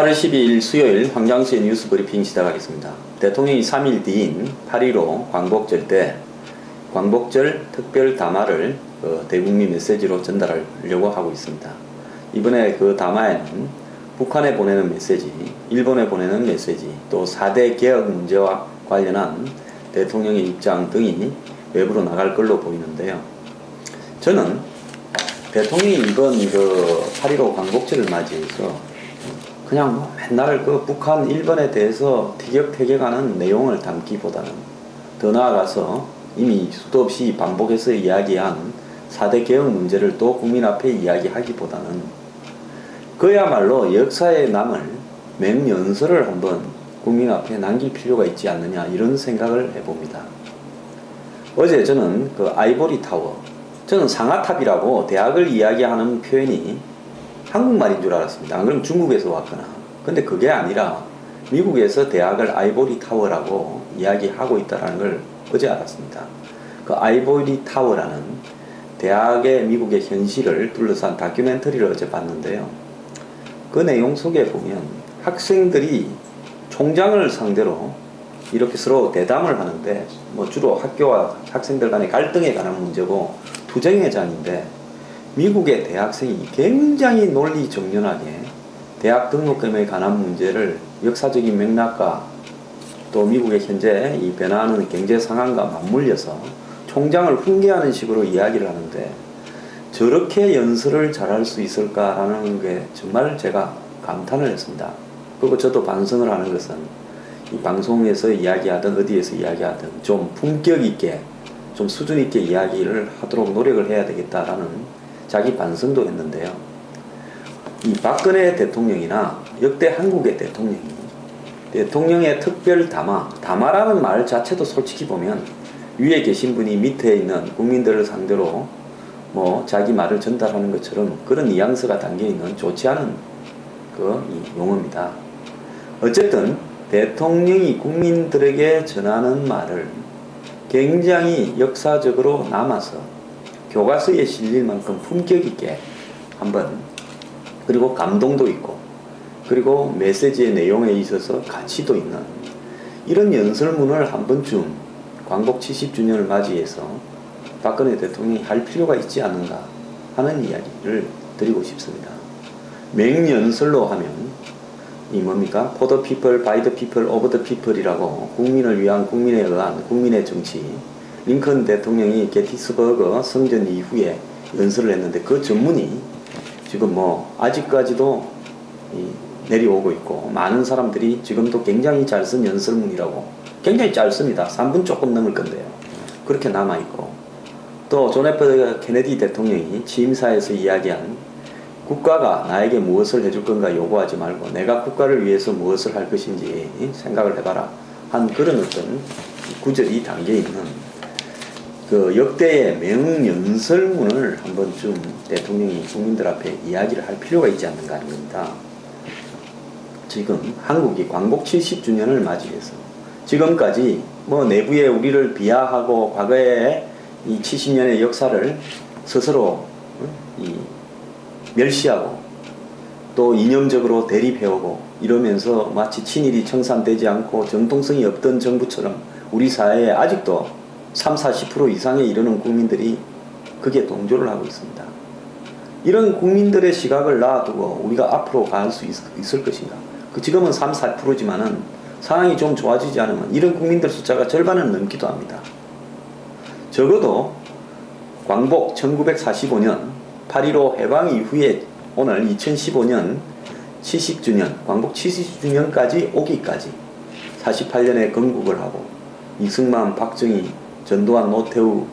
8월 12일 수요일 황장수의 뉴스 브리핑 시작하겠습니다. 대통령이 3일 뒤인 8.15 광복절 때 광복절 특별 담화를 대국민 메시지로 전달하려고 하고 있습니다. 이번에 그 담화에는 북한에 보내는 메시지, 일본에 보내는 메시지, 또 4대 개혁 문제와 관련한 대통령의 입장 등이 외부로 나갈 걸로 보이는데요. 저는 대통령이 이번 8.15 광복절을 맞이해서 그냥 맨날 북한, 일본에 대해서 티격태격하는 내용을 담기보다는 더 나아가서 이미 수도 없이 반복해서 이야기한 4대 개혁 문제를 또 국민 앞에 이야기하기보다는 그야말로 역사에 남을 맹연설을 한번 국민 앞에 남길 필요가 있지 않느냐, 이런 생각을 해봅니다. 어제 저는 아이보리 타워, 저는 상하탑이라고 대학을 이야기하는 표현이 한국말인 줄 알았습니다. 안 그러면 중국에서 왔거나. 근데 그게 아니라 미국에서 대학을 아이보리 타워라고 이야기하고 있다는 걸 어제 알았습니다. 그 아이보리 타워라는 대학의 미국의 현실을 둘러싼 다큐멘터리를 어제 봤는데요. 그 내용 속에 보면 학생들이 총장을 상대로 이렇게 서로 대담을 하는데, 주로 학교와 학생들 간의 갈등에 관한 문제고 투쟁의 장인데, 미국의 대학생이 굉장히 논리정연하게 대학 등록금에 관한 문제를 역사적인 맥락과 또 미국의 현재 이 변화하는 경제 상황과 맞물려서 총장을 훈계하는 식으로 이야기를 하는데, 저렇게 연설을 잘할 수 있을까라는 게 정말 제가 감탄을 했습니다. 그리고 저도 반성을 하는 것은 이 방송에서 이야기하든 어디에서 이야기하든 좀 품격 있게, 좀 수준 있게 이야기를 하도록 노력을 해야 되겠다라는 자기 반성도 했는데요. 이 박근혜 대통령이나 역대 한국의 대통령의 특별 담화라는 말 자체도 솔직히 보면 위에 계신 분이 밑에 있는 국민들을 상대로 자기 말을 전달하는 것처럼 그런 뉘앙스가 담겨있는 좋지 않은 이 용어입니다. 어쨌든 대통령이 국민들에게 전하는 말을 굉장히 역사적으로 남아서 교과서에 실릴 만큼 품격 있게 한번, 그리고 감동도 있고, 그리고 메시지의 내용에 있어서 가치도 있는 이런 연설문을 한 번쯤 광복 70주년을 맞이해서 박근혜 대통령이 할 필요가 있지 않는가 하는 이야기를 드리고 싶습니다. 맹연설로 하면 For the people, by the people, of the people이라고 국민을 위한, 국민에 의한, 국민의 정치, 링컨 대통령이 게티스버그 성전 이후에 연설을 했는데 그 전문이 지금 아직까지도 내려오고 있고, 많은 사람들이 지금도 굉장히 잘 쓴 연설문이라고, 굉장히 짧습니다. 3분 조금 넘을 건데요. 그렇게 남아있고, 또 존 F 케네디 대통령이 취임사에서 이야기한 국가가 나에게 무엇을 해줄 건가 요구하지 말고 내가 국가를 위해서 무엇을 할 것인지 생각을 해봐라 한 그런 어떤 구절이 담겨있는 역대의 명연설문을 한 번쯤 대통령이 국민들 앞에 이야기를 할 필요가 있지 않는가 합니다. 지금 한국이 광복 70주년을 맞이해서 지금까지 내부에 우리를 비하하고 과거의 이 70년의 역사를 스스로 멸시하고 또 이념적으로 대립해오고 이러면서 마치 친일이 청산되지 않고 정통성이 없던 정부처럼 우리 사회에 아직도 30-40% 이상에 이르는 국민들이 그게 동조를 하고 있습니다. 이런 국민들의 시각을 놔두고 우리가 앞으로 갈 수 있을 것인가? 지금은 3-4%지만은 상황이 좀 좋아지지 않으면 이런 국민들 숫자가 절반을 넘기도 합니다. 적어도 광복 1945년 8.15 해방 이후에 오늘 2015년 70주년, 광복 70주년까지 오기까지 48년에 건국을 하고 이승만, 박정희, 전두환, 노태우,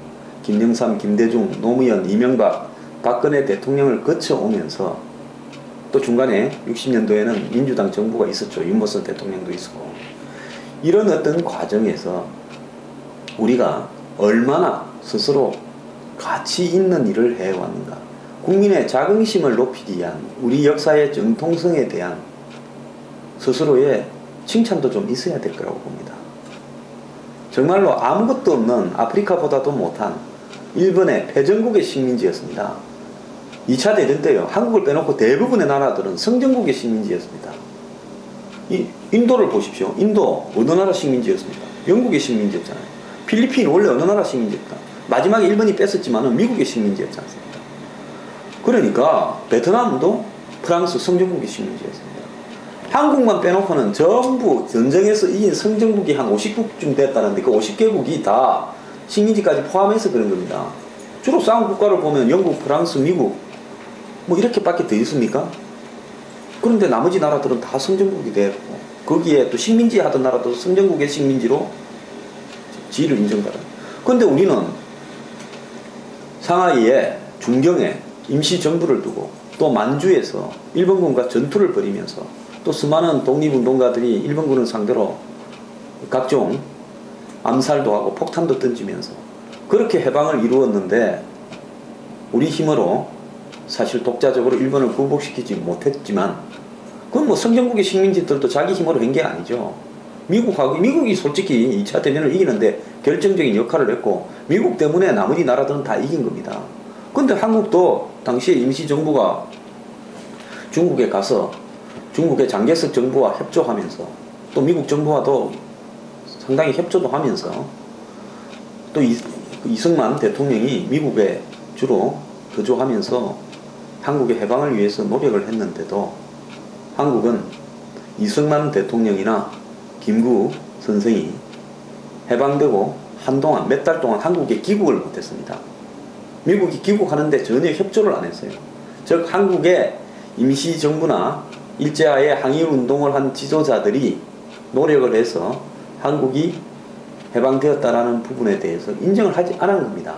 김영삼, 김대중, 노무현, 이명박, 박근혜 대통령을 거쳐오면서 또 중간에 60년도에는 민주당 정부가 있었죠. 윤모선 대통령도 있었고, 이런 어떤 과정에서 우리가 얼마나 스스로 가치 있는 일을 해왔는가, 국민의 자긍심을 높이기 위한 우리 역사의 정통성에 대한 스스로의 칭찬도 좀 있어야 될 거라고 봅니다. 정말로 아무것도 없는 아프리카보다도 못한 일본의 패전국의 식민지였습니다. 2차 대전 때요, 한국을 빼놓고 대부분의 나라들은 성전국의 식민지였습니다. 인도를 보십시오. 인도 어느 나라 식민지였습니까? 영국의 식민지였잖아요. 필리핀 원래 어느 나라 식민지였다? 마지막에 일본이 뺐었지만은 미국의 식민지였지 않습니까? 그러니까 베트남도 프랑스 성전국의 식민지였습니다. 한국만 빼놓고는 전부 전쟁에서 이긴 성전국이 한 50국쯤 됐다는데 그 50개국이 다 식민지까지 포함해서 그런 겁니다. 주로 싸운 국가를 보면 영국, 프랑스, 미국 뭐 이렇게밖에 더 있습니까? 그런데 나머지 나라들은 다 성전국이 되고 거기에 또 식민지 하던 나라도 성전국의 식민지로 지위를 인정받아요. 그런데 우리는 상하이에 중경에 임시정부를 두고 또 만주에서 일본군과 전투를 벌이면서 또 수많은 독립운동가들이 일본군을 상대로 각종 암살도 하고 폭탄도 던지면서 그렇게 해방을 이루었는데 우리 힘으로 사실 독자적으로 일본을 굴복시키지 못했지만 그건 뭐 성전국의 식민지들도 자기 힘으로 한 게 아니죠. 미국이 솔직히 2차 대전을 이기는데 결정적인 역할을 했고 미국 때문에 나머지 나라들은 다 이긴 겁니다. 근데 한국도 당시에 임시정부가 중국에 가서 중국의 장개석 정부와 협조하면서 또 미국 정부와도 상당히 협조도 하면서 또 이승만 대통령이 미국에 주로 거주하면서 한국의 해방을 위해서 노력을 했는데도 한국은 이승만 대통령이나 김구 선생이 해방되고 한동안 몇 달 동안 한국에 귀국을 못했습니다. 미국이 귀국하는데 전혀 협조를 안 했어요. 즉 한국의 임시정부나 일제하에 항일운동을 한 지도자들이 노력을 해서 한국이 해방되었다라는 부분에 대해서 인정을 하지 않은 겁니다.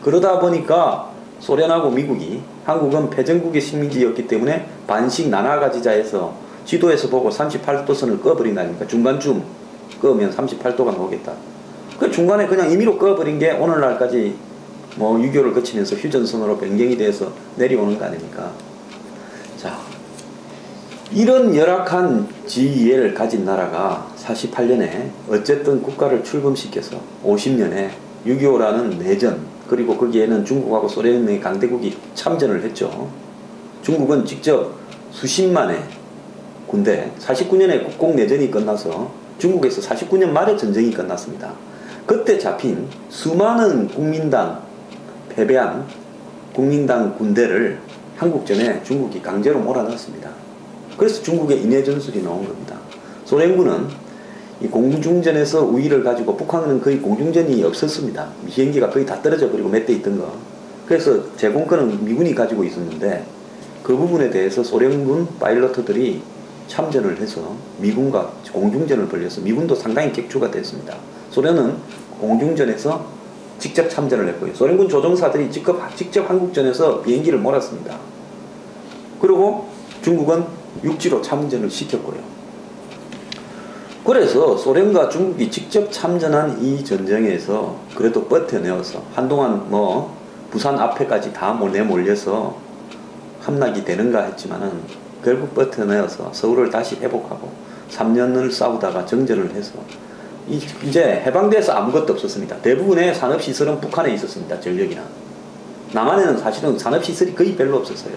그러다 보니까 소련하고 미국이 한국은 패전국의 식민지였기 때문에 반씩 나눠가지자 해서 지도에서 보고 38도선을 꺼버린 거 아닙니까? 중간쯤 꺼면 38도가 나오겠다. 그 중간에 그냥 임의로 꺼버린 게 오늘날까지 뭐 6.25를 거치면서 휴전선으로 변경이 돼서 내려오는 거 아닙니까? 자, 이런 열악한 지위를 가진 나라가 48년에 어쨌든 국가를 출범시켜서 50년에 6.25라는 내전 그리고 거기에는 중국하고 소련의 강대국이 참전을 했죠. 중국은 직접 수십만의 군대 49년에 국공내전이 끝나서 중국에서 49년 말에 전쟁이 끝났습니다. 그때 잡힌 수많은 국민당 패배한 국민당 군대를 한국전에 중국이 강제로 몰아넣었습니다. 그래서 중국의 인해 전술이 나온 겁니다. 소련군은 이 공중전에서 우위를 가지고 북한은 거의 공중전이 없었습니다. 비행기가 거의 다 떨어져 버리고 몇 대 있던 거. 그래서 제공권은 미군이 가지고 있었는데 그 부분에 대해서 소련군 파일럿들이 참전을 해서 미군과 공중전을 벌여서 미군도 상당히 격추가 됐습니다. 소련은 공중전에서 직접 참전을 했고요. 소련군 조종사들이 직접 한국전에서 비행기를 몰았습니다. 그리고 중국은 육지로 참전을 시켰고요. 그래서 소련과 중국이 직접 참전한 이 전쟁에서 그래도 버텨내어서 한동안 뭐 부산 앞에까지 다 내몰려서 함락이 되는가 했지만은 결국 버텨내어서 서울을 다시 회복하고 3년을 싸우다가 정전을 해서 이제 해방돼서 아무것도 없었습니다. 대부분의 산업시설은 북한에 있었습니다. 전력이나. 남한에는 사실은 산업시설이 거의 별로 없었어요.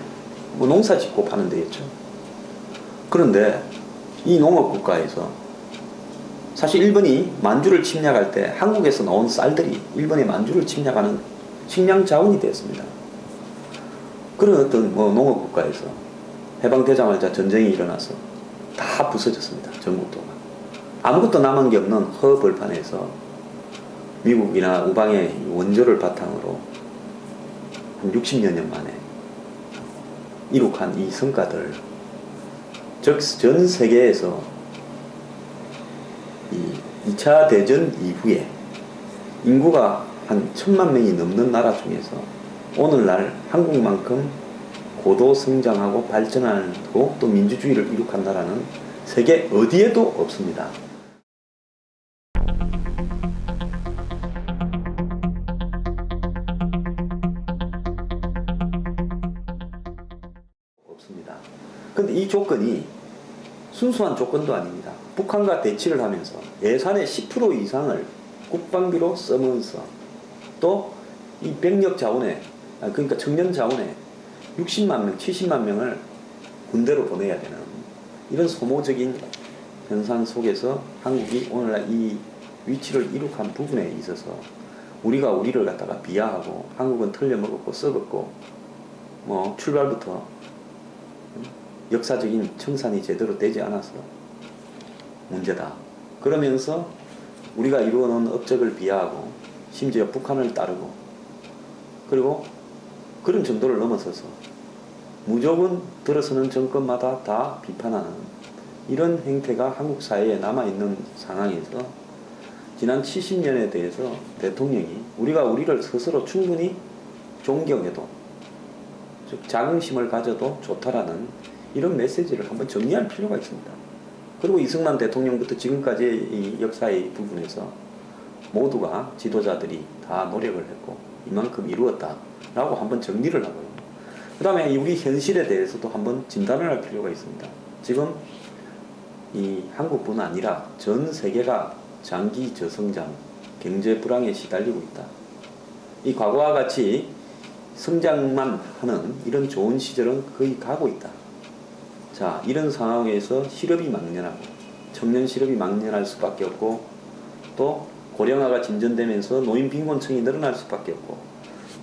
뭐 농사 짓고 파는 데였죠. 그런데 이 농업국가에서 사실 일본이 만주를 침략할 때 한국에서 나온 쌀들이 일본의 만주를 침략하는 식량 자원이 되었습니다. 그런 어떤 뭐 농업국가에서 해방되자마자 전쟁이 일어나서 다 부서졌습니다. 전국도가. 아무것도 남은 게 없는 허벌판에서 미국이나 우방의 원조를 바탕으로 한 60여 년 만에 이룩한 이 성과들, 즉 전 세계에서 이 2차 대전 이후에 인구가 한 1000만 명이 넘는 나라 중에서 오늘날 한국만큼 고도 성장하고 발전하고 또 민주주의를 이룩한 나라는 세계 어디에도 없습니다. 없습니다. 근데 이 조건이 순수한 조건도 아닙니다. 북한과 대치를 하면서 예산의 10% 이상을 국방비로 쓰면서 또 이 병력 자원에 그러니까 청년 자원에 60만 명, 70만 명을 군대로 보내야 되는 이런 소모적인 현상 속에서 한국이 오늘날 이 위치를 이룩한 부분에 있어서 우리가 우리를 갖다가 비하하고 한국은 털려먹었고 썩었고 뭐 출발부터 역사적인 청산이 제대로 되지 않아서 문제다. 그러면서 우리가 이루어놓은 업적을 비하하고 심지어 북한을 따르고 그리고 그런 정도를 넘어서서 무조건 들어서는 정권마다 다 비판하는 이런 행태가 한국 사회에 남아있는 상황에서 지난 70년에 대해서 대통령이 우리가 우리를 스스로 충분히 존경해도 즉 자긍심을 가져도 좋다라는 이런 메시지를 한번 정리할 필요가 있습니다. 그리고 이승만 대통령부터 지금까지의 이 역사의 부분에서 모두가 지도자들이 다 노력을 했고 이만큼 이루었다 라고 한번 정리를 하고요. 그 다음에 우리 현실에 대해서도 한번 진단을 할 필요가 있습니다. 지금 이 한국뿐 아니라 전 세계가 장기 저성장, 경제 불황에 시달리고 있다. 이 과거와 같이 성장만 하는 이런 좋은 시절은 거의 가고 있다. 자, 이런 상황에서 실업이 막연하고 청년 실업이 막연할 수밖에 없고 또 고령화가 진전되면서 노인 빈곤층이 늘어날 수밖에 없고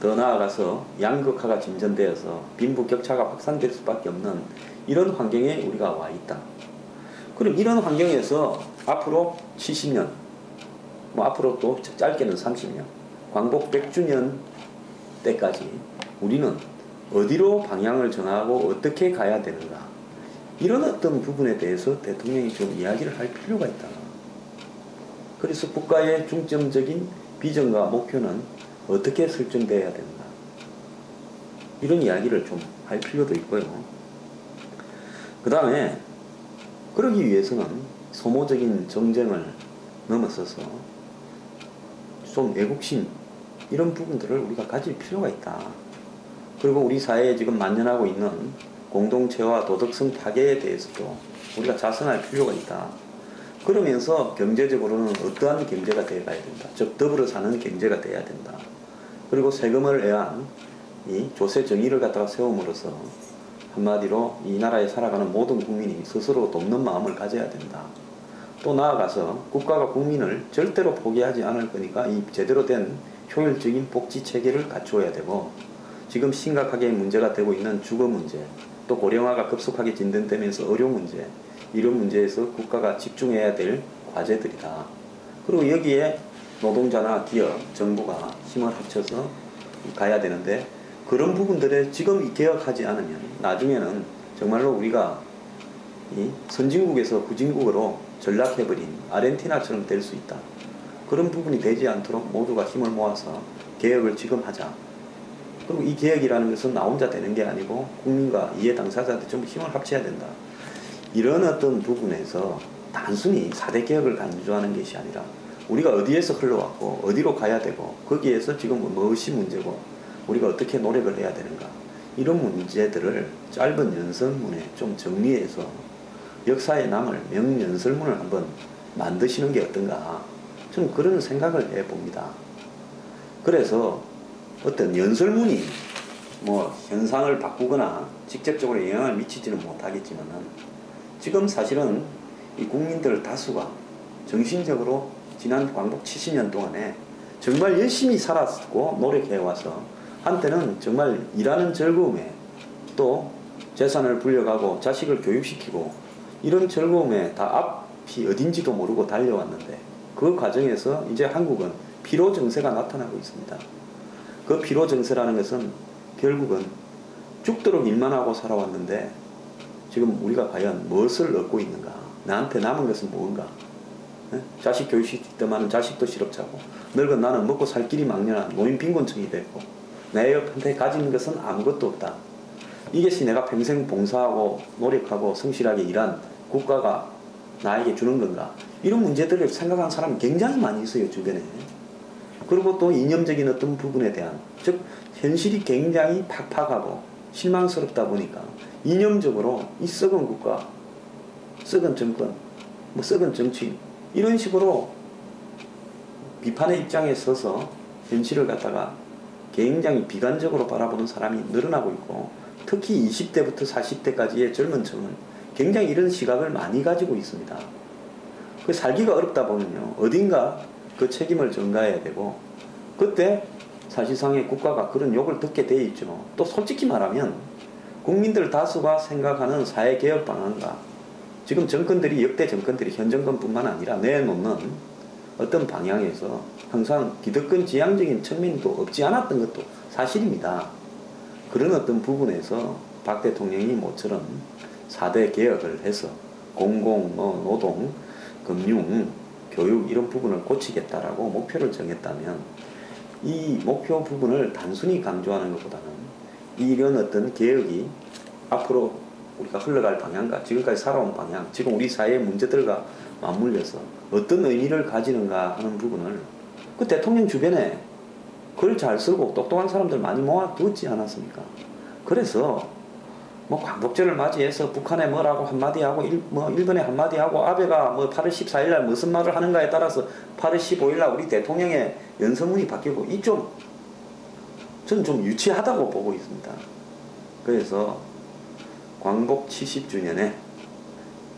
더 나아가서 양극화가 진전되어서 빈부격차가 확산될 수밖에 없는 이런 환경에 우리가 와 있다. 그럼 이런 환경에서 앞으로 70년, 뭐 앞으로 또 짧게는 30년, 광복 100주년 때까지 우리는 어디로 방향을 정하고 어떻게 가야 되는가? 이런 어떤 부분에 대해서 대통령이 좀 이야기를 할 필요가 있다. 그래서 국가의 중점적인 비전과 목표는 어떻게 설정되어야 되는가? 이런 이야기를 좀 할 필요도 있고요. 그 다음에 그러기 위해서는 소모적인 정쟁을 넘어서서 좀 애국심 이런 부분들을 우리가 가질 필요가 있다. 그리고 우리 사회에 지금 만연하고 있는 공동체와 도덕성 파괴에 대해서도 우리가 자성할 필요가 있다. 그러면서 경제적으로는 어떠한 경제가 되어가야 된다. 즉 더불어 사는 경제가 돼야 된다. 그리고 세금을 애한 이 조세 정의를 갖다가 세움으로써 한마디로 이 나라에 살아가는 모든 국민이 스스로 돕는 마음을 가져야 된다. 또 나아가서 국가가 국민을 절대로 포기하지 않을 거니까 이 제대로 된 효율적인 복지 체계를 갖추어야 되고 지금 심각하게 문제가 되고 있는 주거 문제 또 고령화가 급속하게 진전되면서 의료 문제 이런 문제에서 국가가 집중해야 될 과제들이다. 그리고 여기에 노동자나 기업, 정부가 힘을 합쳐서 가야 되는데 그런 부분들에 지금 개혁하지 않으면 나중에는 정말로 우리가 이 선진국에서 후진국으로 전락해버린 아르헨티나처럼 될 수 있다. 그런 부분이 되지 않도록 모두가 힘을 모아서 개혁을 지금 하자. 그리고 이 개혁이라는 것은 나 혼자 되는 게 아니고 국민과 이해 당사자들 전부 힘을 합쳐야 된다. 이런 어떤 부분에서 단순히 4대 개혁을 강조하는 것이 아니라 우리가 어디에서 흘러왔고 어디로 가야 되고 거기에서 지금 무엇이 문제고 우리가 어떻게 노력을 해야 되는가 이런 문제들을 짧은 연설문에 좀 정리해서 역사에 남을 명연설문을 한번 만드시는 게 어떤가 저는 그런 생각을 해봅니다. 그래서 어떤 연설문이 뭐 현상을 바꾸거나 직접적으로 영향을 미치지는 못하겠지만은 지금 사실은 이 국민들 다수가 정신적으로 지난 광복 70년 동안에 정말 열심히 살았고 노력해와서 한때는 정말 일하는 즐거움에 또 재산을 불려가고 자식을 교육시키고 이런 즐거움에 다 앞이 어딘지도 모르고 달려왔는데 그 과정에서 이제 한국은 피로정세가 나타나고 있습니다. 그 피로정세라는 것은 결국은 죽도록 일만 하고 살아왔는데 지금 우리가 과연 무엇을 얻고 있는가? 나한테 남은 것은 무언가? 자식 교육시키더만은 자식도 실업자고 늙은 나는 먹고 살 길이 막연한 노인 빈곤층이 됐고 내 옆에 가진 것은 아무것도 없다. 이것이 내가 평생 봉사하고 노력하고 성실하게 일한 국가가 나에게 주는 건가? 이런 문제들을 생각하는 사람이 굉장히 많이 있어요, 주변에. 그리고 또 이념적인 어떤 부분에 대한, 즉 현실이 굉장히 팍팍하고 실망스럽다 보니까 이념적으로 이 썩은 국가, 썩은 정권, 뭐 썩은 정치 이런 식으로 비판의 입장에 서서 현실을 갖다가 굉장히 비관적으로 바라보는 사람이 늘어나고 있고 특히 20대부터 40대까지의 젊은 층은 굉장히 이런 시각을 많이 가지고 있습니다. 그 살기가 어렵다 보면요, 어딘가 그 책임을 전가해야 되고, 그때 사실상의 국가가 그런 욕을 듣게 돼 있죠. 또 솔직히 말하면 국민들 다수가 생각하는 사회개혁 방안과 지금 정권들이, 역대 정권들이, 현 정권뿐만 아니라 내놓는 어떤 방향에서 항상 기득권 지향적인 측면도 없지 않았던 것도 사실입니다. 그런 어떤 부분에서 박 대통령이 모처럼 4대 개혁을 해서 공공, 노동, 금융, 교육 이런 부분을 고치겠다라고 목표를 정했다면, 이 목표 부분을 단순히 강조하는 것보다는 이런 어떤 개혁이 앞으로 우리가 흘러갈 방향과 지금까지 살아온 방향, 지금 우리 사회의 문제들과 맞물려서 어떤 의미를 가지는가 하는 부분을, 그 대통령 주변에 글 잘 쓰고 똑똑한 사람들 많이 모아두었지 않았습니까? 그래서 뭐 광복절을 맞이해서 북한에 뭐라고 한마디 하고 일본에 한마디 하고, 아베가 뭐 8월 14일 날 무슨 말을 하는가에 따라서 8월 15일 날 우리 대통령의 연설문이 바뀌고, 이 저는 좀 유치하다고 보고 있습니다. 그래서 광복 70주년에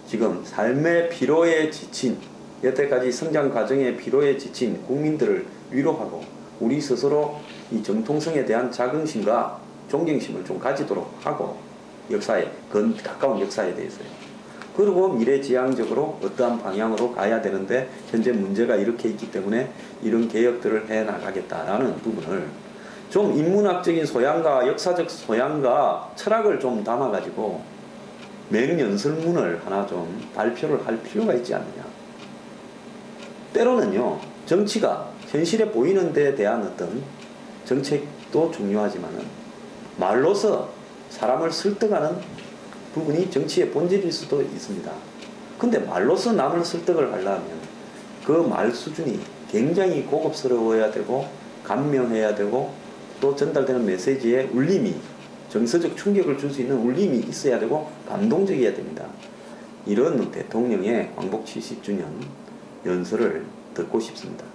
지금 삶의 피로에 지친, 여태까지 성장 과정의 피로에 지친 국민들을 위로하고, 우리 스스로 이 정통성에 대한 자긍심과 존경심을 좀 가지도록 하고, 역사에, 가까운 역사에 대해서요. 그리고 미래지향적으로 어떠한 방향으로 가야 되는데 현재 문제가 이렇게 있기 때문에 이런 개혁들을 해나가겠다라는 부분을 좀 인문학적인 소양과 역사적 소양과 철학을 좀 담아가지고 맹연설문을 하나 좀 발표를 할 필요가 있지 않느냐. 때로는요, 정치가 현실에 보이는 데에 대한 어떤 정책도 중요하지만은 말로서 사람을 설득하는 부분이 정치의 본질일 수도 있습니다. 근데 말로서 남을 설득을 하려면 그 말 수준이 굉장히 고급스러워야 되고, 감명해야 되고, 또 전달되는 메시지에 울림이, 정서적 충격을 줄 수 있는 울림이 있어야 되고, 감동적이어야 됩니다. 이런 대통령의 광복 70주년 연설을 듣고 싶습니다.